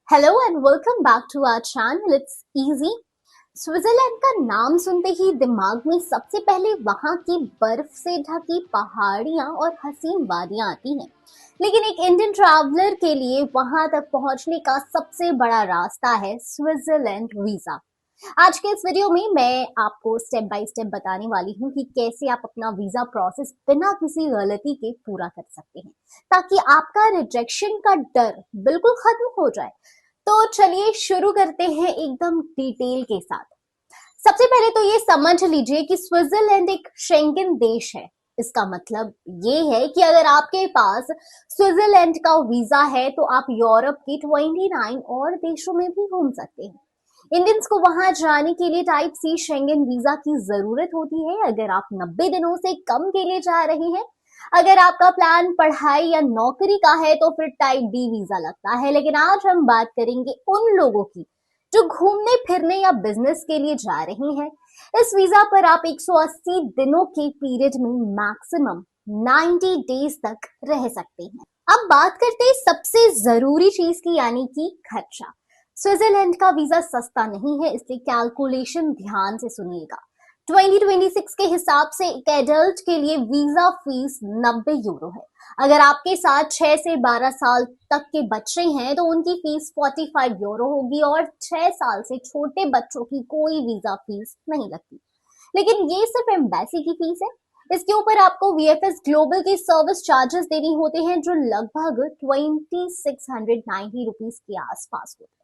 Hello and welcome back to our channel it's easy. Switzerland का नाम सुनते ही दिमाग में सबसे पहले वहां की बर्फ से ढकी पहाड़ियां और हसीन वादियां आती हैं। लेकिन एक इंडियन ट्रैवलर के लिए वहां तक पहुंचने का सबसे बड़ा रास्ता है स्विट्जरलैंड वीजा। आज के इस वीडियो में मैं आपको स्टेप बाय स्टेप बताने वाली हूँ कि कैसे आप अपना वीजा प्रोसेस बिना किसी गलती के पूरा कर सकते हैं, ताकि आपका रिजेक्शन का डर बिल्कुल खत्म हो जाए। तो चलिए शुरू करते हैं एकदम डिटेल के साथ। सबसे पहले तो ये समझ लीजिए कि स्विट्जरलैंड एक शेंगन देश है। इसका मतलब ये है कि अगर आपके पास स्विट्जरलैंड का वीजा है तो आप यूरोप के 29 और देशों में भी घूम सकते हैं। इंडियंस को वहां जाने के लिए टाइप सी शेंगन वीजा की जरूरत होती है अगर आप 90 दिनों से कम के लिए जा रहे हैं। अगर आपका प्लान पढ़ाई या नौकरी का है तो फिर टाइप डी वीजा लगता है। लेकिन आज हम बात करेंगे उन लोगों की जो घूमने फिरने या बिजनेस के लिए जा रहे हैं। इस वीजा पर आप 180 दिनों के पीरियड में मैक्सिमम 90 डेज तक रह सकते हैं। अब बात करते हैं सबसे जरूरी चीज की, यानी कि खर्चा। स्विट्जरलैंड का वीजा सस्ता नहीं है, इसलिए कैलकुलेशन ध्यान से सुनिएगा। 2026 के हिसाब से एक एडल्ट के लिए वीजा फीस 90 यूरो है। अगर आपके साथ 6 से 12 साल तक के बच्चे हैं तो उनकी फीस 45 यूरो होगी और 6 साल से छोटे बच्चों की कोई वीजा फीस नहीं लगती। लेकिन ये सिर्फ एम्बेसी की फीस है। इसके ऊपर आपको वीएफएस ग्लोबल के सर्विस चार्जेस देने होते हैं जो लगभग 2690 रुपीज के आसपास होते हैं।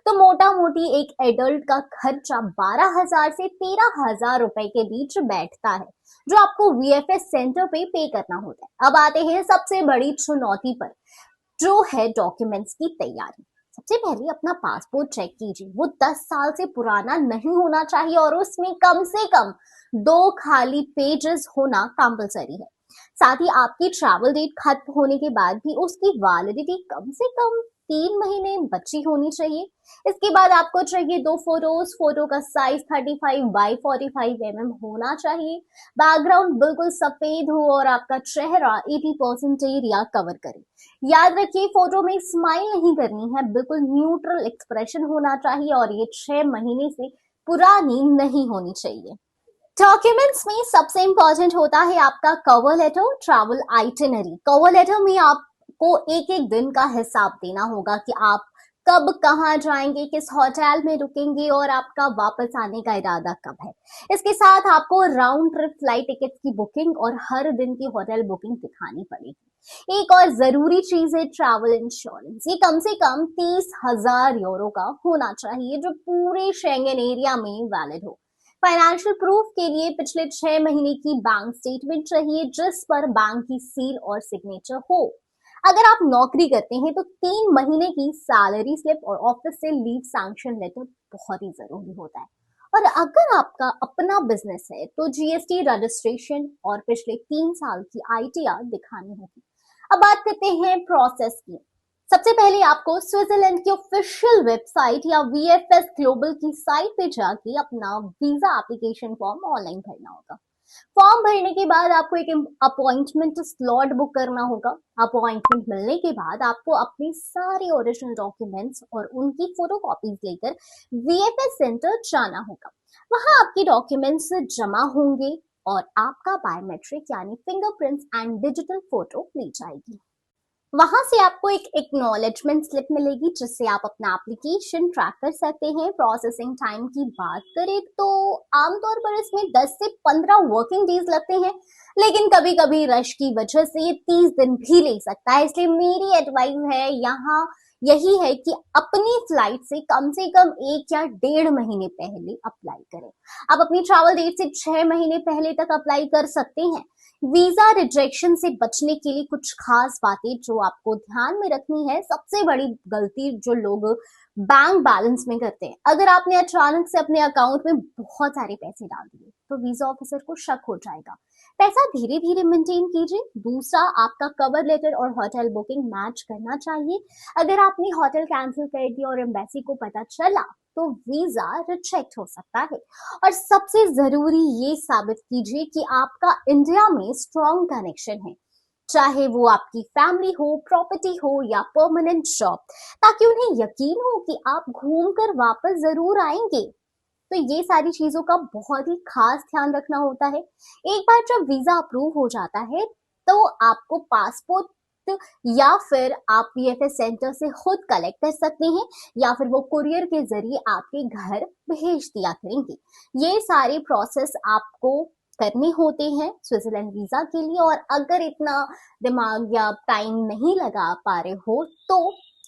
तो मोटा मोटी एक एडल्ट का खर्चा 12,000 से 13,000 रुपए के बीच बैठता है, जो आपको वीएफएस सेंटर पे करना होता है। अब आते हैं सबसे बड़ी चुनौती पर, जो है डॉक्यूमेंट्स की तैयारी। सबसे पहले अपना पासपोर्ट चेक कीजिए, वो 10 साल से पुराना नहीं होना चाहिए और उसमें कम से कम 2 खाली पेजेस होना कंपलसरी है। साथ ही आपकी ट्रैवल डेट खत्म होने के बाद भी उसकी वैलिडिटी कम से कम 3 महीने बची होनी चाहिए। इसके बाद आपको चाहिए 2 फोटोज। फोटो का साइज 35 बाई 45 होना चाहिए। बैकग्राउंड बिल्कुल सफेद हो और आपका चेहरा 80% एरिया कवर करे। याद रखिए, फोटो में स्माइल नहीं करनी है, बिल्कुल न्यूट्रल एक्सप्रेशन होना चाहिए और ये 6 महीने से पुरानी नहीं होनी चाहिए। डॉक्यूमेंट्स में सबसे इंपॉर्टेंट होता है आपका cover letter, travel itinerary. Cover letter में आपको एक एक दिन का हिसाब देना होगा कि आप कब कहाँ जाएंगे, किस होटल में रुकेंगे और आपका वापस आने का इरादा कब है। इसके साथ आपको राउंड ट्रिप फ्लाइट टिकट्स की बुकिंग और हर दिन की होटल बुकिंग दिखानी पड़ेगी। एक और जरूरी चीज है ट्रैवल इंश्योरेंस। ये कम से कम 30,000 यूरो का होना चाहिए, जो पूरे शेंगन एरिया में वैलिड हो। फाइनेंशियल प्रूफ के लिए पिछले 6 महीने की बैंक स्टेटमेंट चाहिए, जिस पर बैंक की सील और सिग्नेचर हो। अगर आप नौकरी करते हैं तो 3 महीने की सैलरी स्लिप और ऑफिस से लीव सैंक्शन लेटर बहुत ही जरूरी होता है। और अगर आपका अपना बिजनेस है तो जीएसटी रजिस्ट्रेशन और पिछले 3 साल की आईटीआर दिखानी होगी। अब बात करते हैं प्रोसेस की। सबसे पहले आपको स्विट्जरलैंड की ऑफिशियल वेबसाइट या वीएफएस ग्लोबल की साइट पे जाके अपना वीजा एप्लीकेशन फॉर्म ऑनलाइन भरना होगा। फॉर्म भरने के बाद आपको एक अपॉइंटमेंट स्लॉट बुक करना होगा। अपॉइंटमेंट मिलने के बाद आपको अपने सारे ओरिजिनल डॉक्यूमेंट्स और उनकी फोटोकॉपीज लेकर वीएफएस सेंटर जाना होगा। वहां आपके डॉक्यूमेंट्स जमा होंगे और आपका बायोमेट्रिक यानी फिंगरप्रिंट्स एंड डिजिटल फोटो ली जाएगी। वहां से आपको एक एक्नॉलेजमेंट स्लिप मिलेगी, जिससे आप अपना एप्लीकेशन ट्रैक कर सकते हैं। प्रोसेसिंग टाइम की बात करें तो आमतौर पर इसमें 10 से 15 वर्किंग डेज लगते हैं, लेकिन कभी कभी रश की वजह से ये 30 दिन भी ले सकता है। इसलिए मेरी एडवाइस है यहाँ यही है कि अपनी फ्लाइट से कम 1 या 1.5 महीने पहले अप्लाई करें। आप अपनी ट्रैवल डेट से 6 महीने पहले तक अप्लाई कर सकते हैं। वीजा रिजेक्शन से बचने के लिए कुछ खास बातें जो आपको ध्यान में रखनी है। सबसे बड़ी गलती जो लोग बैंक बैलेंस में करते हैं, अगर आपने अचानक से अपने अकाउंट में बहुत सारे पैसे डाल दिए तो वीजा ऑफिसर को शक हो जाएगा। पैसा धीरे धीरे मेंटेन कीजिए। दूसरा, आपका कवर लेटर और होटल बुकिंग मैच करना चाहिए। अगर आपने होटल कैंसिल कर दिया और एम्बेसी को पता चला तो वीजा रिजेक्ट हो सकता है। और सबसे जरूरी ये साबित कीजिए कि आपका इंडिया में स्ट्रॉन्ग कनेक्शन है। चाहे वो आपकी फैमिली हो, प्रॉपर्टी हो या परमानेंट जॉब, ताकि उन्हें यकीन हो कि आप घूमकर वापस जरूर आएंगे। तो ये सारी चीजों का बहुत ही खास ध्यान रखना होता है। एक बार जब वीजा अप्रूव हो जाता है तो आपको पासपोर्ट या फिर आप वीएफएस सेंटर से खुद कलेक्ट कर सकते हैं, या फिर वो कुरियर के जरिए आपके घर भेज दिया करेंगे। ये सारे प्रोसेस आपको करने होते हैं स्विट्जरलैंड वीजा के लिए। और अगर इतना दिमाग या टाइम नहीं लगा पा रहे हो तो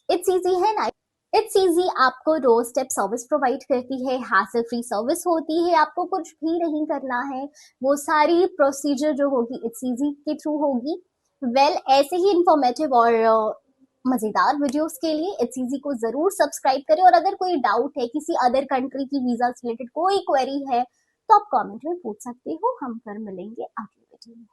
इट्स इजी है ना। इट्स इजी आपको डोर स्टेप सर्विस प्रोवाइड करती है, हैसल फ्री सर्विस होती है, आपको कुछ भी नहीं करना है। वो सारी प्रोसीजर जो होगी इट्स इजी के थ्रू होगी। ऐसे ही इंफॉर्मेटिव और मजेदार वीडियोस के लिए इट्स इजी को जरूर सब्सक्राइब करें। और अगर कोई डाउट है, किसी अदर कंट्री की वीजा से रिलेटेड कोई क्वेरी है, तो आप कमेंट में पूछ सकते हो। हम फिर मिलेंगे अगले वीडियो में।